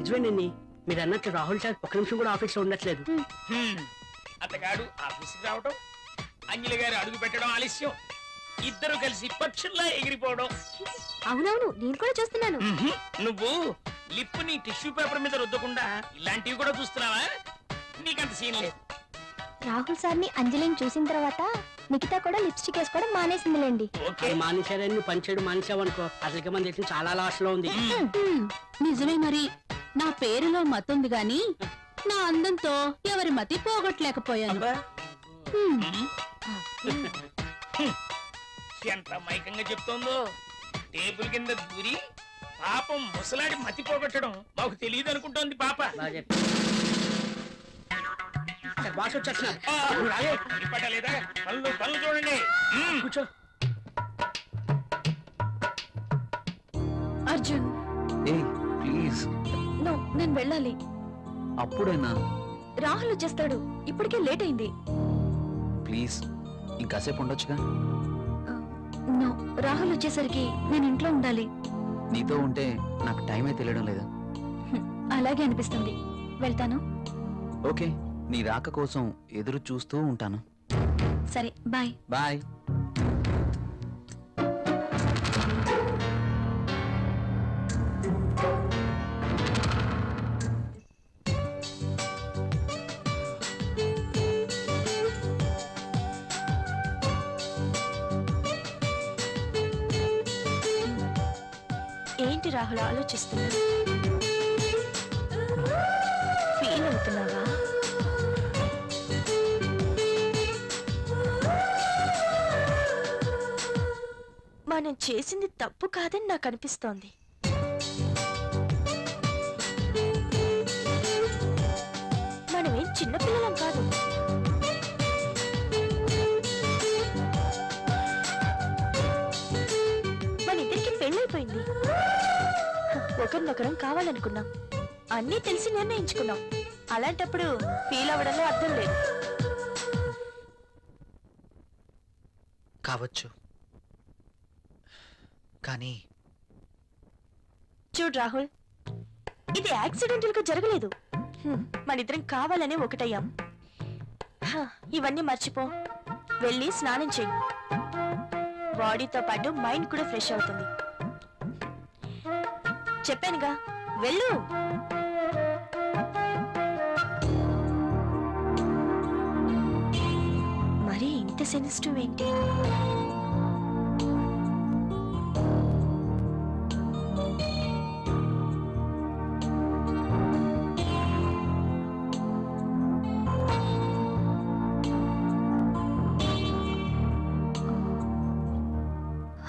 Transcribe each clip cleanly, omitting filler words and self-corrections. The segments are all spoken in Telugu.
నిజమేనండి, మీరు అన్నట్టు రాహుల్ సార్ ఒక్క నిమిషం కూడా ఆఫీస్ లో ఉండట్లేదు. అతగాడు ఆఫీస్కి రావడం, అంజలి గారు అడుగు పెట్టడం ఆలస్యం, ఇద్దరు కలిసి పక్షుల్లా ఎగిరిపోవడం. అవునవును, నేను కూడా చూస్తున్నాను. నువ్వు లిప్ ని టిష్యూ పేపర్ మీద రుద్దకుండా ఇలాంటివి కూడా చూస్తున్నావా? నీకంత సీన్ లేదు. రాహుల్ సార్ని అంజలిని చూసిన తర్వాత నిఖిత కూడా లిప్స్టిక్ వేసుకోవడం మానేసిందిలేండి. మానేశారని పనిచేయడం మానేసావనుకో అసలుకే మన దేశం చాలా లాస్ట్ లో ఉంది. నిజమే, మరి నా పేరులో మతుంది గాని నా అందంతో ఎవరి మతి పోగొట్టలేకపోయాను. ఎంత మైకంగా చెప్తోందో. టేబుల్ కింద దూరి పాపం ముసలాడి మతి పోగొట్టడం మాకు తెలియదు అనుకుంటోంది పాప. బాస్ వచ్చేస్తున్నారు. లేదా పనులు పనులు చూడండి. కూర్చో. అర్జున్ ప్లీజ్, నేను వెళ్ళాలి. అప్పుడేనా? రాహుల్ వచ్చేస్తాడు, ఇప్పటికే లేట్ అయింది. ప్లీజ్ ఇంకాసేపు ఉండొచ్చుగా. నో, రాహుల్ వచ్చేసరికి నేను ఇంట్లో ఉండాలి. నీతో ఉంటే నాకు టైమే తెలియడం లేదా? అలాగే అనిపిస్తుంది. వెళ్తాను. ఓకే, నీ రాక కోసం ఎదురు చూస్తూ ఉంటాను. సరే, బాయ్. బాయ్. ఏంటి రాహుల్ ఆలోచిస్తున్నా? ఫీల్ అవుతున్నావా? మనం చేసింది తప్పు కాదని నాకు అనిపిస్తోంది. మనమేం చిన్నపిల్లలం కాదు. మన ఇద్దరికి పెళ్ళైపోయింది. ఒకరినొకరం కావాలనుకున్నాం, అన్నీ తెలిసి నిర్ణయించుకున్నాం. అలాంటప్పుడు ఫీల్ అవ్వడంలో అర్థం లేదు. కావచ్చు, కానీ చూడు రాహుల్, ఇది యాక్సిడెంటల్ గా జరగలేదు. మనిద్దరం కావాలనే ఒకటయ్యాం. ఇవన్నీ మర్చిపో, వెళ్ళి స్నానం చెయ్యి. బాడీతో పాటు మైండ్ కూడా ఫ్రెష్ అవుతుంది. చెప్పానుగా, వెళ్ళు. మరి ఇంత సెన్సిటివ్ ఏంటి?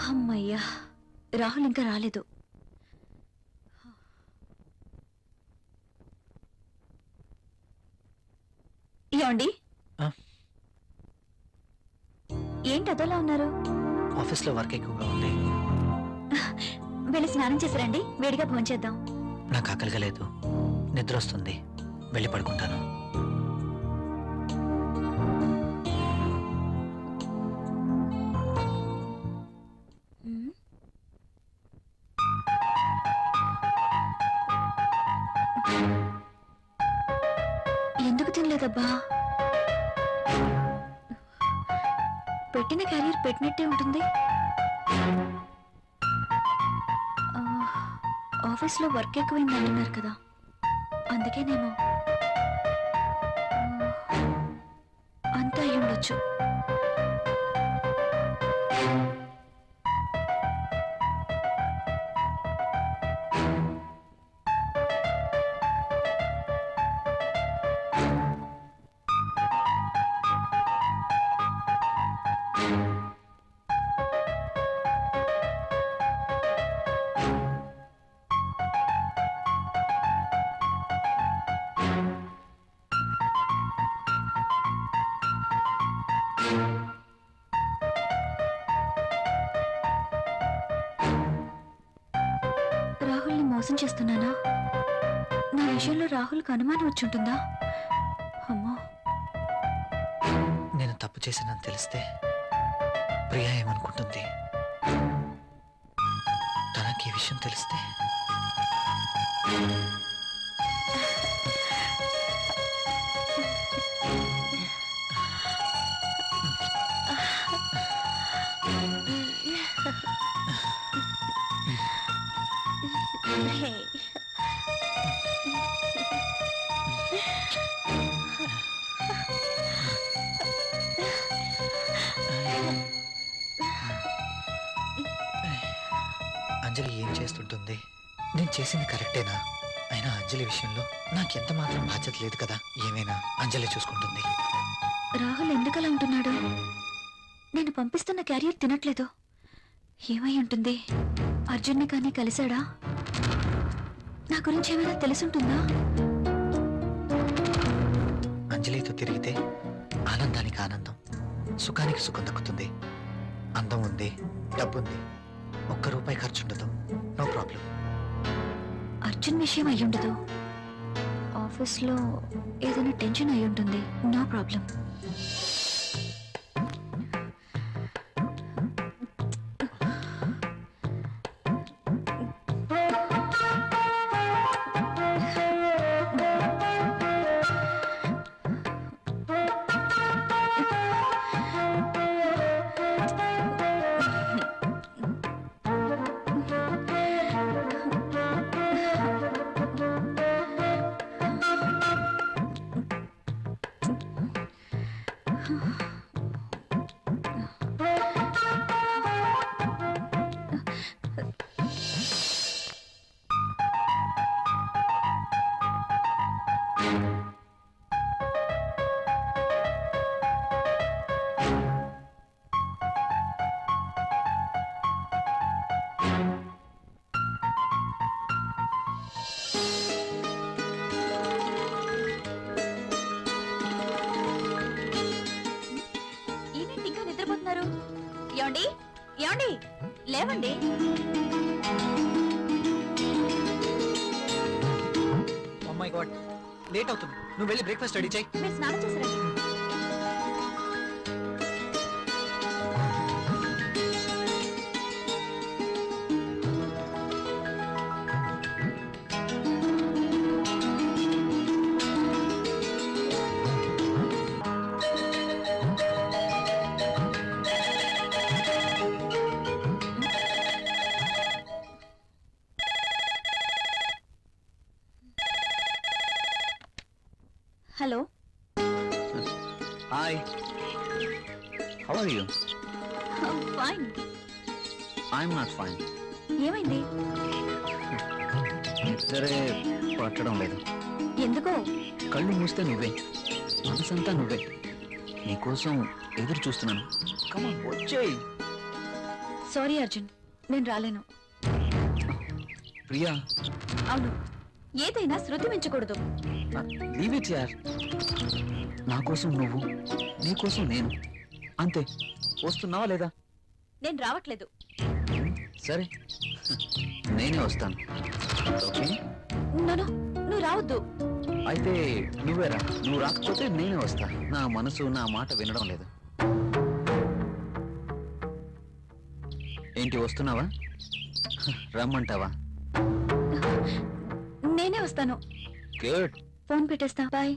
అమ్మయ్యా, రాహుల్ ఇంకా రాలేదు. ఏమండి, ఏంటి అదోలా ఉన్నారు? ఆఫీస్లో వర్క్ ఎక్కువగా ఉంది. వెళ్ళి స్నానం చేశారండి, వేడిగా భోంచేద్దాం. నాకు ఆకలిగా లేదు, నిద్ర వస్తుంది, వెళ్ళి పడుకుంటాను. ఎందుకు తినలేదబ్బా? పెట్టిన క్యారియర్ పెట్టినట్టే ఉంటుంది. ఆఫీస్లో వర్క్ ఎక్కువైంది అంటున్నారు కదా, అందుకేనేమో. అంతా అయి ఉండొచ్చు. రాహుల్ని మోసం చేస్తున్నానా? నా విషయంలో రాహుల్కి అనుమానం వచ్చి ఉంటుందా? అమ్మో, నేను తప్పు చేశానని తెలిస్తే ప్రియా ఏమనుకుంటుంది? తనకి ఈ విషయం తెలిస్తే అంజలి ఏం చేస్తుంటుంది? నేను చేసింది కరెక్టేనా? అయినా అంజలి విషయంలో నాకెంత మాత్రం బాధ్యత లేదు కదా. ఏమైనా అంజలి చూసుకుంటుంది. రాహుల్ ఎందుకలా ఉంటున్నాడు? నేను పంపిస్తున్న క్యారియర్ తినట్లేదు. ఏమై ఉంటుంది? అర్జున్ని కానీ కలిశాడా? నా గురించి ఏమైనా తెలుసుంటుందా? అంజలితో తిరిగితే ఆనందానికి ఆనందం, సుఖానికి సుఖం దక్కుతుంది. అందం ఉంది, డబ్బుంది, ₹1 ఖర్చుండదు. No problem. అర్జున్ విషయం అయ్యుండదు. ఆఫీస్లో ఏదైనా టెన్షన్ అయి ఉంటుంది. No problem. ఏమండి ఏమండి లేవండి. ఓ మై గాడ్, లేట్ అవుతుంది. నువ్వు వెళ్ళి బ్రేక్ఫాస్ట్ రెడీ చేయి. మీరు స్నానం చేశారండి? Hello. Hi, how are you? Fine. I'm not fine. ఏమైంది? నిద్రే పట్టడం లేదు. ఎందుకో? కళ్ళు మూస్తే నువ్వే, మనసంతా నువ్వే. నీకోసం ఎదురు చూస్తున్నాను. కమాన్ వచ్చేయ్. సారీ అర్జున్, నేను రాలేను. ప్రియా. అవును, ఏదైనా శృతి మించకూడదు. లీవ్ ఇట్ యార్. నా కోసం నువ్వు, నీ కోసం నేను, అంతే. వస్తున్నావా లేదా? నేను రావట్లేదు. సరే, నేనే వస్తాను. ఓకే? నువ్వు రావద్దు. అయితే నువ్వేరా. నువ్వు రాకపోతే నేనే వస్తా. నా మనసు నా మాట వినడం లేదు. ఏంటి, వస్తున్నావా? రమ్మంటావా? నేనే వస్తాను. గుడ్. ఫోన్ పెట్టేస్తా. బాయ్.